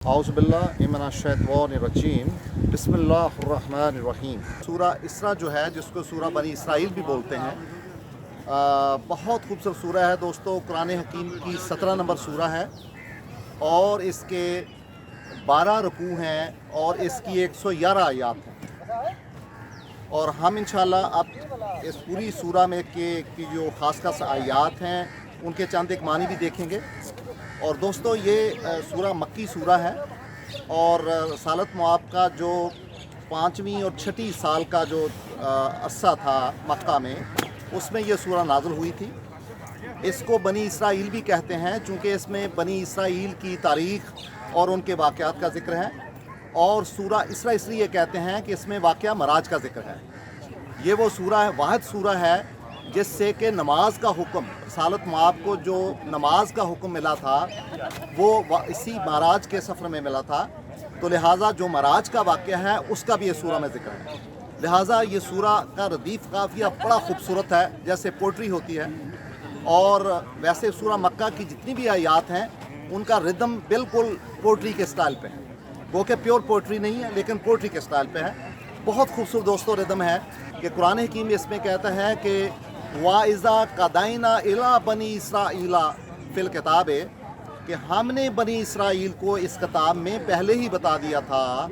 औज़ुबिल्लाहिमिनश्शैतानिर्रजीम बिस्मिल्लाहिर्रहमानिर्रहीम। सूरा इसरा जो है, जिसको सूरा बनी इसराइल भी बोलते हैं, बहुत खूबसूरत सूरा है दोस्तों। कुरान हकीम की 17 नंबर सूरा है और इसके 12 रुकू हैं और इसकी 111 आयात हैं। और हम इंशाल्लाह अब इस पूरी सूरा में की जो ख़ास आयात हैं उनके चंद एक मानी भी देखेंगे। और दोस्तों ये सूरा मक्की सूरा है और रसालत मुआब का जो 5वीं और 6ठी साल का जो अरसा था मक्का में, उसमें ये सूरा नाज़िल हुई थी। इसको बनी इसराइल भी कहते हैं चूँकि इसमें बनी इसराइल की तारीख़ और उनके वाक़यात का ज़िक्र है। और सूरा इसरा इसलिए कहते हैं कि इसमें वाक़या मराज का ज़िक्र है। ये वो सूरा है, वाहिद सूरा है जिससे कि नमाज का हुक्म, रसालत मुआब को जो नमाज का हुक्म मिला था वो इसी महाराज के सफ़र में मिला था। तो लिहाजा जो महाराज का वाक़या है उसका भी ये सूरा में ज़िक्र है। लिहाजा ये सूरा का रदीफ़ काफ़िया बड़ा खूबसूरत है, जैसे पोट्री होती है। और वैसे सूरा मक्का की जितनी भी आयात हैं उनका रिदम बिल्कुल पोट्री के स्टाइल पे है, वो कि प्योर पोट्री नहीं है लेकिन पोट्री के स्टाइल पे है। बहुत खूबसूरत दोस्तों रिदम है कि कुरान हकीम इसमें कहता है कि वाइज़ा कदाइना इला बनी इसराइला फ़िल किताबे, कि हमने बनी इसराइल को इस किताब में पहले ही बता दिया था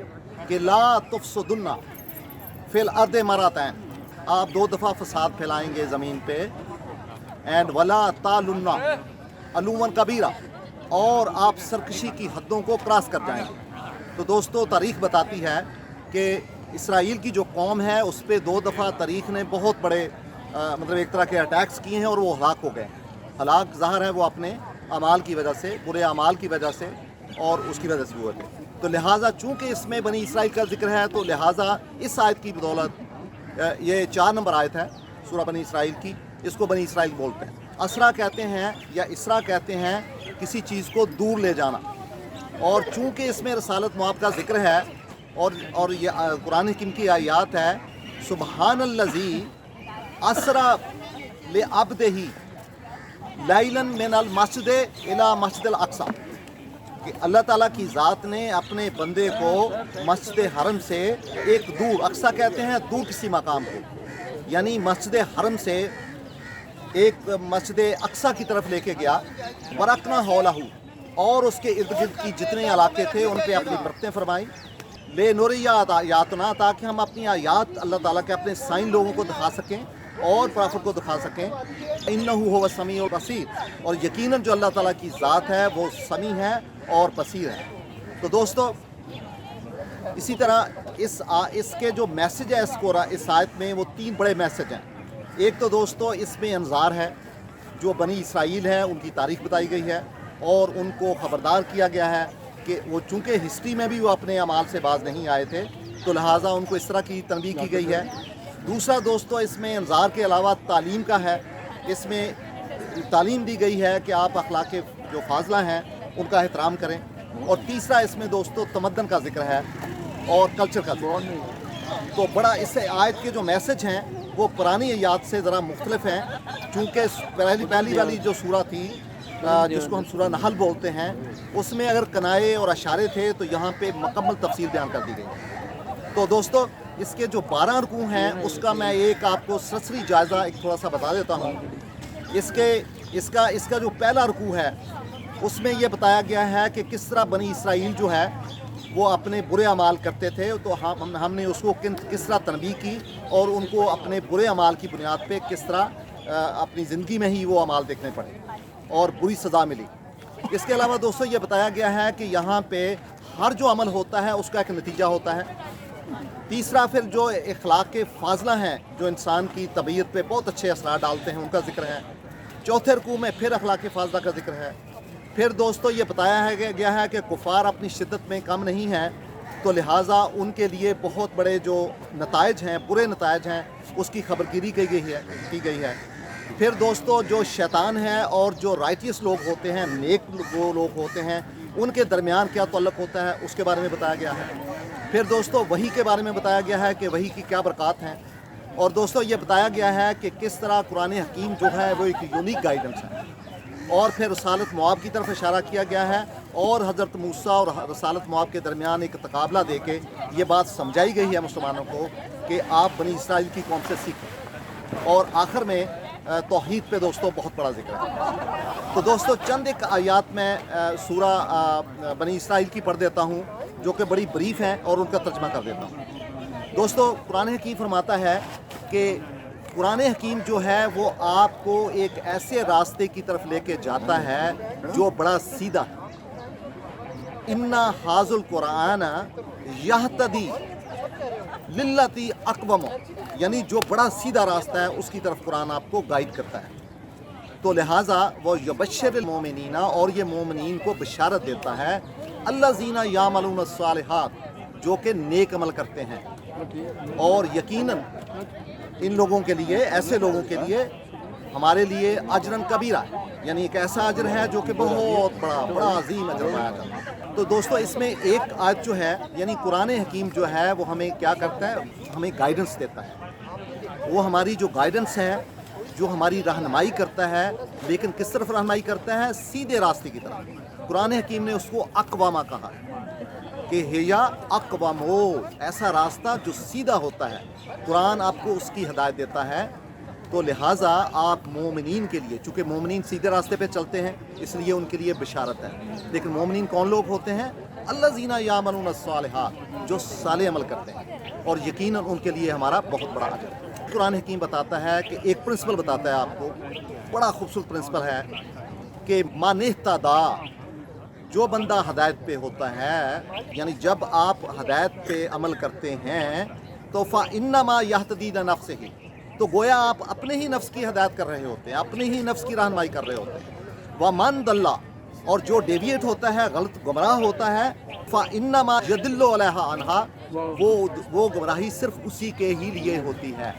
कि ला तुफ़सदुन्ना फ़िल अर्द मरातैन, आप 2 दफ़ा फसाद फैलाएंगे ज़मीन पे, एंड वला तालुन्ना अलूवन कबीरा, और आप सरकशी की हदों को क्रॉस कर जाएंगे। तो दोस्तों तारीख़ बताती है कि इसराइल की जो कौम है उस पर 2 दफ़ा तारीख़ ने बहुत बड़े मतलब एक तरह के अटैक्स किए हैं और वो हलाक हो गए। हलाक ज़ाहिर है वो अपने अमाल की वजह से, बुरे अमाल की वजह से, और उसकी वजह से हुए थे। तो लिहाजा चूँकि इसमें बनी इसराइल का जिक्र है तो लिहाजा इस आयत की बदौलत ये 4 नंबर आयत है सूरा बनी इसराइल की, इसको बनी इसराइल बोलते हैं। असरा कहते हैं या इसरा कहते हैं किसी चीज़ को दूर ले जाना। और चूँकि इसमें रसालत मुआब का जिक्र है और ये कुरान हकीम की आयात है, सुबहानल्लज़ी असरा ले अब्दिही लैलन मिनल मस्जिद इला मस्जिदिल अक्सा, कि अल्लाह ताला की ज़ात ने अपने बंदे को मस्जिद हरम से एक दूर, अक्सा कहते हैं दूर किसी मकाम को, यानी मस्जिद हरम से एक मस्जिद अक्सा की तरफ लेके गया। वरकना हौलहू, और उसके इर्द गिर्द की जितने इलाके थे उन पर अपनी बरकतें फरमाई। ले नूरियात आयातना, ताकि हम अपनी आयात अल्लाह ताला के अपने साइन लोगों को दिखा सकें और प्रॉफिट को दिखा सकें। इन्नहु हुवा समीउल बसीर, और यकीनन जो अल्लाह ताला की ज़ात है वो समी है और बसीर है। तो दोस्तों इसी तरह इसके जो मैसेज है इस आयत में वो 3 बड़े मैसेज हैं। एक तो दोस्तों इसमें इंज़ार है, जो बनी इसराइल है उनकी तारीख़ बताई गई है और उनको ख़बरदार किया गया है कि वो चूँकि हिस्ट्री में भी वो अपने अमाल से बाज नहीं आए थे तो लिहाजा उनको इस तरह की तनबीह की गई है। दूसरा दोस्तों इसमें इंज़ार के अलावा तालीम का है, इसमें तालीम दी गई है कि आप अखलाक जो फाजला हैं उनका एहतराम करें। और तीसरा इसमें दोस्तों तमद्दन का जिक्र है और कल्चर का जिक्र है। तो बड़ा इससे आयत के जो मैसेज हैं वो पुरानी आयात से ज़रा मुख्तलिफ हैं, चूँकि पहली वाली जो सूरा थी जिसको हम सूरा नहल बोलते हैं उसमें अगर कनाए और अशारे थे तो यहाँ पे मुकम्मल तफसील बयान कर दी गई। तो दोस्तों इसके जो 12 रुकू हैं उसका मैं एक आपको सरसरी जायज़ा एक थोड़ा सा बता देता हूँ। इसका जो पहला रुकू है उसमें ये बताया गया है कि किस तरह बनी इसराइल जो है वो अपने बुरे अमाल करते थे। तो हमने उसको किस तरह तनबीह की और उनको अपने बुरे अमाल की बुनियाद पे किस तरह अपनी ज़िंदगी में ही वो अमाल देखने पड़े और बुरी सज़ा मिली। इसके अलावा दोस्तों ये बताया गया है कि यहाँ पे हर जो अमल होता है उसका एक नतीजा होता है। तीसरा फिर जो अखलाक के फाजला हैं जो इंसान की तबीयत पे बहुत अच्छे असरार डालते हैं उनका जिक्र है। चौथे रुकू में फिर अखलाक के फाजला का जिक्र है। फिर दोस्तों ये बताया गया है कि कुफार अपनी शिद्दत में कम नहीं है, तो लिहाजा उनके लिए बहुत बड़े जो नताइज हैं, बुरे नताइज हैं, उसकी खबरगिरी की गई है। फिर दोस्तों जो शैतान है और जो राइटियस लोग होते हैं, नेक वो लोग होते हैं, उनके दरमियान क्या तल्लुक़ होता है उसके बारे में बताया गया है। फिर दोस्तों वही के बारे में बताया गया है कि वही की क्या बरक़ात हैं। और दोस्तों ये बताया गया है कि किस तरह कुरान हकीम जो है वो एक यूनिक गाइडेंस है। اور پھر رسالت مواب کی طرف اشارہ کیا گیا ہے، اور حضرت موسیٰ اور رسالت مواب کے درمیان ایک تقابلہ دے کے یہ بات سمجھائی گئی ہے مسلمانوں کو کہ آپ بنی اسرائیل کی قوم سے سیکھیں، اور آخر میں توحید پہ دوستو بہت بڑا ذکر ہے۔ تو دوستو چند ایک آیات میں سورہ بنی اسرائیل کی پڑھ دیتا ہوں جو کہ بڑی بریف ہیں، اور ان کا ترجمہ کر دیتا ہوں۔ دوستو قرآن حکیم فرماتا ہے کہ قرآن حکیم جو ہے وہ آپ کو ایک ایسے راستے کی طرف لے کے جاتا ہے جو بڑا سیدھا ہے۔ اِنَّا حَاذَ الْقُرْآنَ یَہْتَدِی لِلَّتِی اقوم، یعنی جو بڑا سیدھا راستہ ہے اس کی طرف قرآن آپ کو گائیڈ کرتا ہے۔ تو لہٰذا وہ یبشر المومنین، اور یہ مومنین کو بشارت دیتا ہے، الذین یعملون الصالحات، جو کہ نیک عمل کرتے ہیں، اور یقیناً ان لوگوں کے لیے، ایسے لوگوں کے لیے ہمارے لیے اجرن کبیرہ، یعنی ایک ایسا اجر ہے جو کہ بہت بڑا عظیم اجر پایا جاتا ہے۔ تو دوستو اس میں ایک آیت جو ہے، یعنی قرآن حکیم جو ہے وہ ہمیں کیا کرتا ہے، ہمیں گائیڈنس دیتا ہے۔ وہ ہماری جو گائیڈنس ہے، جو ہماری رہنمائی کرتا ہے، لیکن کس طرف رہنمائی کرتا ہے؟ سیدھے راستے کی طرف۔ قرآن حکیم نے اس کو اقوامہ کہا کہ ہیا اقوامو، ایسا راستہ جو سیدھا ہوتا ہے۔ قرآن آپ کو اس کی ہدایت دیتا ہے۔ تو لہٰذا آپ مومنین کے لیے، چونکہ مومنین سیدھے راستے پہ چلتے ہیں اس لیے ان کے لیے بشارت ہے۔ لیکن مومنین کون لوگ ہوتے ہیں؟ الذین یعملون الصالحات، جو صالح عمل کرتے ہیں، اور یقیناً ان کے لیے ہمارا بہت بڑا اجر ہے۔ قرآن حکیم بتاتا ہے کہ ایک پرنسپل بتاتا ہے آپ کو، بڑا خوبصورت پرنسپل ہے کہ من اہتدی، جو بندہ ہدایت پہ ہوتا ہے، یعنی جب آپ ہدایت پہ عمل کرتے ہیں تو فَإِنَّمَا يَهْتَدِي لِنَفْسِهِ، تو گویا آپ اپنے ہی نفس کی ہدایت کر رہے ہوتے ہیں، اپنے ہی نفس کی رہنمائی کر رہے ہوتے ہیں۔ وَمَن ضَلَّ، اور جو ڈیویٹ ہوتا ہے، غلط گمراہ ہوتا ہے، فَإِنَّمَا يَضِلُّ عَلَيْهَا عَنْهَا، وہ گمراہی صرف اسی کے ہی لیے ہوتی ہے۔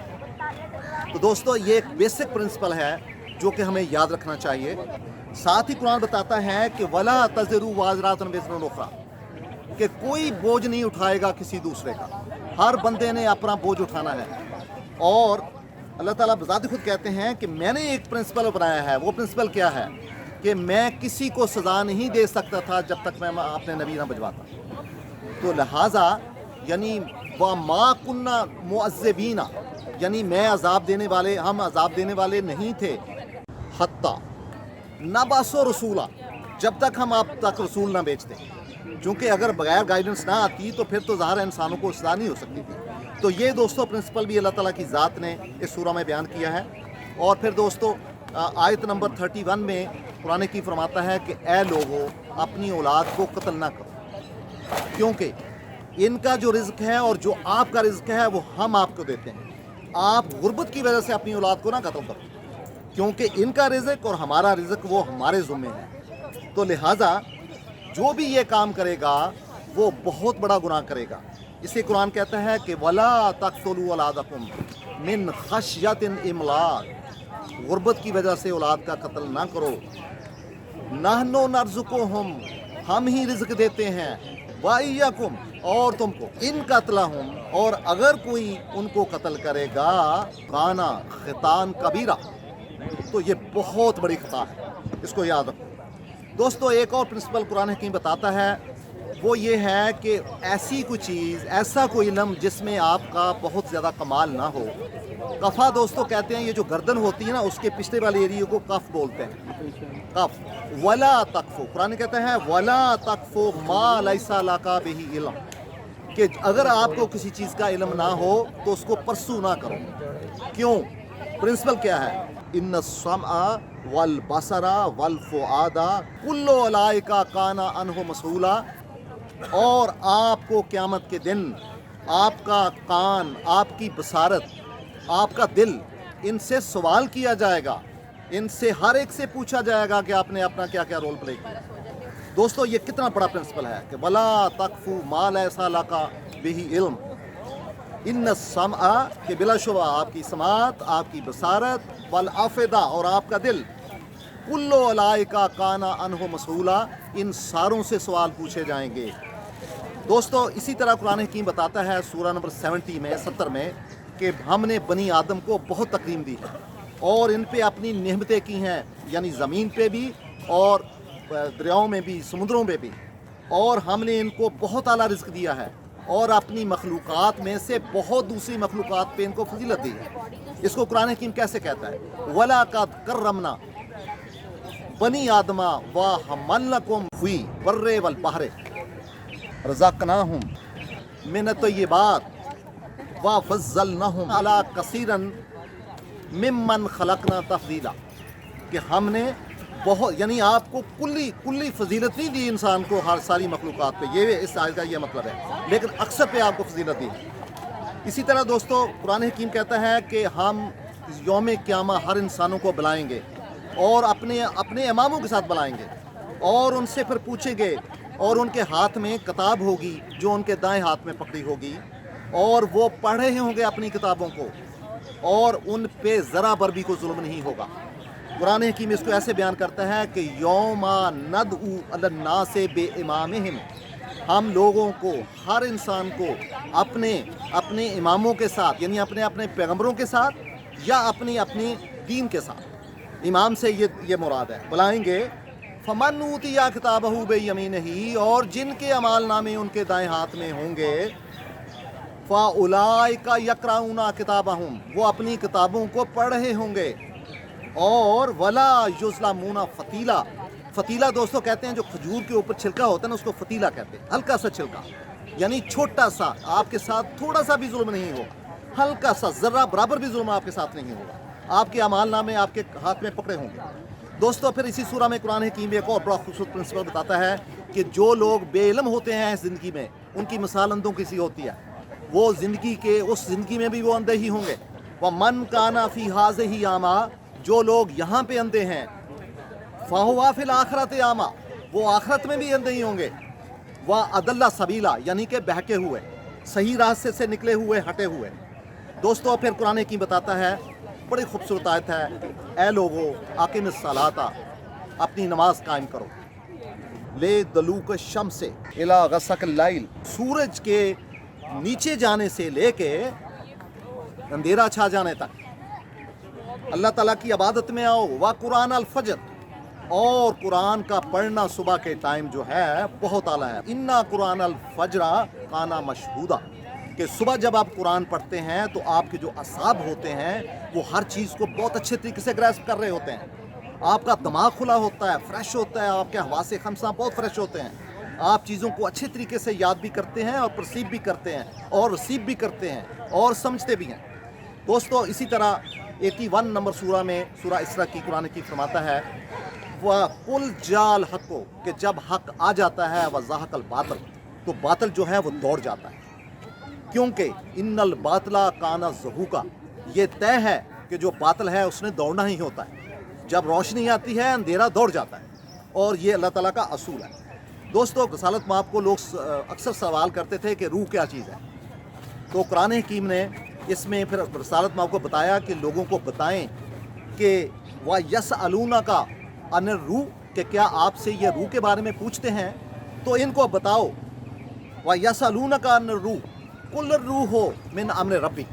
تو دوستو یہ ایک بیسک پرنسپل ہے جو کہ ہمیں یاد رکھنا چاہیے۔ ساتھ ہی قرآن بتاتا ہے کہ وَلَا تَزِرُ وَازِرَةٌ وِزْرَ أُخْرَىٰ، کہ کوئی بوجھ نہیں اٹھائے گا کسی دوسرے کا، ہر بندے نے اپنا بوجھ اٹھانا ہے۔ اور اللہ تعالیٰ بذات خود کہتے ہیں کہ میں نے ایک پرنسپل بنایا ہے۔ وہ پرنسپل کیا ہے؟ کہ میں کسی کو سزا نہیں دے سکتا تھا جب تک میں اپنے نبی نہ بھجواتا۔ تو لہٰذا یعنی وَمَا كُنَّا مُعَذِّبِينَ، یعنی میں عذاب دینے والے، ہم عذاب دینے والے نہیں تھے، حتیٰ نَبْعَثَ رسولا، جب تک ہم آپ تک رسول نہ بھیجتے۔ چونکہ اگر بغیر گائیڈنس نہ آتی تو پھر تو ظاہر انسانوں کو سزا نہیں ہو سکتی تھی۔ تو یہ دوستو پرنسپل بھی اللہ تعالیٰ کی ذات نے اس سورہ میں بیان کیا ہے۔ اور پھر دوستو آیت نمبر 31 میں قرآن کی فرماتا ہے کہ اے لوگو، اپنی اولاد کو قتل نہ کرو، کیونکہ ان کا جو رزق ہے اور جو آپ کا رزق ہے وہ ہم آپ کو دیتے ہیں۔ آپ غربت کی وجہ سے اپنی اولاد کو نہ قتل کرو، کیونکہ ان کا رزق اور ہمارا رزق وہ ہمارے ذمے ہے۔ تو لہٰذا جو بھی یہ کام کرے گا وہ بہت بڑا گناہ کرے گا۔ اسے قرآن کہتا ہے کہ وَلَا تَقْتُلُوا أَوْلَادَكُمْ مِنْ خَشْيَةِ إِمْلَاقٍ، غربت کی وجہ سے اولاد کا قتل نہ کرو۔ نَحْنُ نَرْزُقُهُمْ، ہم ہی رزق دیتے ہیں، وَإِيَّاكُمْ، اور تم کو، إِنْ قَتْلَهُمْ، اور اگر کوئی ان کو قتل کرے گا، كَانَ خِطْئًا كَبِيرًا، تو یہ بہت بڑی خطا ہے، اس کو یاد رکھو۔ دوستو ایک اور پرنسپل قرآن حکیم بتاتا ہے، وہ یہ ہے کہ ایسی کوئی چیز، ایسا کوئی علم جس میں آپ کا بہت زیادہ کمال نہ ہو۔ کفا دوستو کہتے ہیں، یہ جو گردن ہوتی ہے نا، اس کے پچھلے والے ایریے کو کف بولتے ہیں، کف۔ ولا تقفو، قرآن کہتا ہے ولا تقفو ما لیس لک بہ علم، کہ اگر آپ کو کسی چیز کا علم نہ ہو تو اس کو پرسو نہ کرو۔ کیوں؟ پرنسپل کیا ہے؟ ان السمع والبصر والفؤاد کل اولئک کان عنہ مسئولا، اور آپ کو قیامت کے دن آپ کا کان، آپ کی بصارت، آپ کا دل، ان سے سوال کیا جائے گا، ان سے ہر ایک سے پوچھا جائے گا کہ آپ نے اپنا کیا کیا رول پلے کیا۔ دوستو یہ کتنا بڑا پرنسپل ہے کہ ولا تقفو ما لیس لک بہ علم، ان السمع، کہ بلا شبہ آپ کی سماعت، آپ کی بصارت، والافئدہ، اور آپ کا دل، کل اولئک کان عنہ مسئولا، ان ساروں سے سوال پوچھے جائیں گے۔ دوستو اسی طرح قرآن حکیم بتاتا ہے سورہ نمبر 70 میں کہ ہم نے بنی آدم کو بہت تکریم دی ہے، और इन पे अपनी नेमतें की हैं, यानी ज़मीन पे भी और दरियाओं में भी, समुद्रों में भी, और हमने इनको बहुत आला रिज़्क दिया है और अपनी मखलूक़ात में से बहुत दूसरी मखलूक़ात पे इनको फजीलत दी है। इसको कुरान हकीम कैसे कहता है? वला कद करमना बनी आदमा व हमलकुम फी बर्रे वल बहरे रज़क़नाहुम मिन तय्यिबात व फज़्ज़लनाहुम अला कसीरन मिम्मन खलकना तफदीला, कि हमने बहुत, यानी आपको कुल्ली फजीलत नहीं दी इंसान को हर सारी मखलूक़ात पे, ये इस आयत का ये मतलब है, लेकिन अक्सर पे आपको फजीलत दी। इसी तरह दोस्तों कुरान हकीम कहता है कि हम यौम क़यामा हर इंसानों को बुलाएंगे और अपने इमामों के साथ बुलाएंगे और उनसे फिर पूछेंगे, और उनके हाथ में किताब होगी जो उनके दाएं हाथ में पकड़ी होगी, और वो पढ़ रहे होंगे अपनी किताबों को, और उन पे ज़रा बर भी कोई जुल्म नहीं होगा। कुरान हकीम इसको ऐसे बयान करता है कि यौमा नदउ अलन्नासे बेइमामिहिम, हम लोगों को, हर इंसान को अपने इमामों के साथ, यानी अपने पैगंबरों के साथ या अपनी दीन के साथ, इमाम से ये मुराद है, बुलाएंगे। फमन ऊतिया किताबहू बेयमीनिही, और जिनके अमाल नामे उनके दाएं हाथ में होंगे, फ़उलाइका यक़राऊना किताबहुम, वो अपनी किताबों को पढ़ रहे होंगे, और वला युज़लमूना फ़तीला, फ़तीला दोस्तों कहते हैं जो खजूर के ऊपर छिलका होता है ना, उसको फ़तीला कहते हैं, हल्का सा छिलका, यानी छोटा सा, आपके साथ थोड़ा सा भी जुल्म नहीं होगा, हल्का सा, ज़र्रा बराबर भी जुल्म आपके साथ नहीं होगा, आपके अमाल नामे आपके हाथ में पकड़े होंगे। दोस्तों फिर इसी सूरा में कुरान हकीम एक और बड़ा खूबसूरत प्रिंसिपल बताता है कि जो लोग बेइल्म होते हैं इस ज़िंदगी में, उनकी मिसाल अंधों की सी होती है, वो उस ज़िंदगी में भी वो अंधे ही होंगे। व मन काना फ़ी हाज़िही आमा, जो लोग यहाँ पे अंधे हैं, फ़हुवा फ़िल आखिरत आमा, वो आखिरत में भी अंधे ही होंगे। व अदल्ला सबीला, यानी कि बहके हुए, सही रास्ते से निकले हुए, हटे हुए। दोस्तों फिर कुरान हकीम बताता है, बड़ी खूबसूरत आयत है, ए लोगो आकिमिस सलाता, अपनी नमाज कायम करो, ले दलूक शम्स से इला गसक़िल लैल, सूरज के नीचे जाने से लेके अंधेरा छा जाने तक अल्लाह ताला की इबादत में आओ। व कुरान अल फजर, और कुरान का पढ़ना सुबह के टाइम जो है बहुत आला है। इन्ना कुरान अल फजरा काना मशहूदा, कि सुबह जब आप कुरान पढ़ते हैं तो आपके जो असाब होते हैं वो हर चीज़ को बहुत अच्छे तरीके से ग्रैस्प कर रहे होते हैं, आपका दिमाग खुला होता है, फ्रेश होता है, आपके हवासे खमसा बहुत फ्रेश होते हैं, आप चीज़ों को अच्छे तरीके से याद भी करते हैं और परसीव भी करते हैं और रिसीव भी करते हैं और समझते भी हैं। दोस्तों इसी तरह 81 नंबर सूरा में, सूरा इसरा की, कुरान की फरमाता है, वह कुल जाल हक़ो, कि जब हक़ आ जाता है, वह ज़ाहक़ल बातिल, तो बातिल जो है वो दौड़ जाता है, क्योंकि इन्नल बातिला काना ज़हूका, ये तय है कि जो बातिल है उसने दौड़ना ही होता है, जब रोशनी आती है अंधेरा दौड़ जाता है, और ये अल्लाह ताला का असूल है। दोस्तों रसालत माब को लोग अक्सर सवाल करते थे कि रूह क्या चीज़ है, तो कुरान हकीम ने इसमें फिर रसालत माब को बताया कि लोगों को बताएं कि व यसअलूना का अन रूह, कि क्या आपसे ये रूह के बारे में पूछते हैं, तो इनको बताओ, व यसअलूना का अन रूह कुल रूह हो मिन अम्र रब्बी,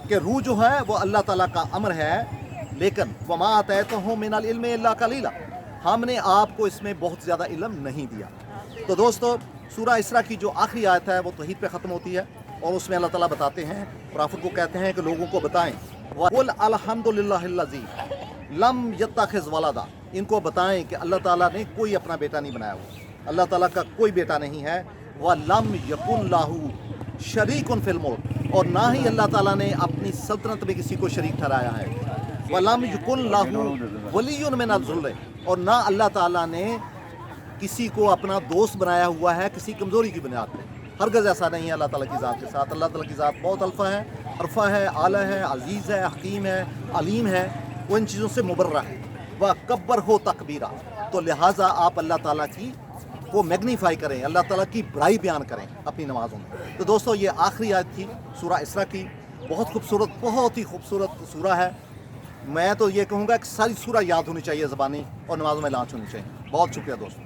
कि रूह जो है वो अल्लाह ताला का अमर है, लेकिन वमा आतैतुहुम मिनल इल्मि इल्ला कलीला, हमने आपको इसमें बहुत ज़्यादा इल्म नहीं दिया। तो दोस्तों सूरा इसरा की जो आखिरी आयत है वो तौहीद पे ख़त्म होती है, और उसमें अल्लाह ताला बताते हैं, प्रॉफिट को कहते हैं कि लोगों को बताएं, वक़ुल अल्हम्दुलिल्लाहिल्लज़ी लम यत्तखिज़ वलदा, इनको बताएं कि अल्लाह ताला ने कोई अपना बेटा नहीं बनाया हुआ, अल्लाह ताला का कोई बेटा नहीं है। व लम यकुन लाहू शरीकुन फिल मुल्क, और ना ही अल्लाह ताला ने अपनी सल्तनत में किसी को शरीक ठहराया है। व लम यकुन लाहू वलियुन मिनल ज़ुल्ल, और ना अल्लाह ताला ने किसी को अपना दोस्त बनाया हुआ है किसी कमज़ोरी की बुनियाद पर, हरगज़ ऐसा नहीं है अल्लाह ताला की ज़ात के साथ। अल्लाह ताला की ज़ात बहुत अरफ़ा है, आला है, अज़ीज़ है, हकीम है, अलीम है, वो इन चीज़ों से मुबर्रा है। वह कब्बर हो तकबीरा, तो लिहाजा आप अल्लाह ताला की को मैग्नीफाई करें, अल्लाह ताला की बड़ाई बयान करें अपनी नमाज़ों में। तो दोस्तों ये आखिरी आयत थी सूरा इसरा की, बहुत खूबसूरत, बहुत ही खूबसूरत सूरा है। मैं तो ये कहूँगा कि सारी सूरा याद होनी चाहिए ज़बानी, और नमाज़ों में लांच होनी चाहिए। बहुत शुक्रिया दोस्तों।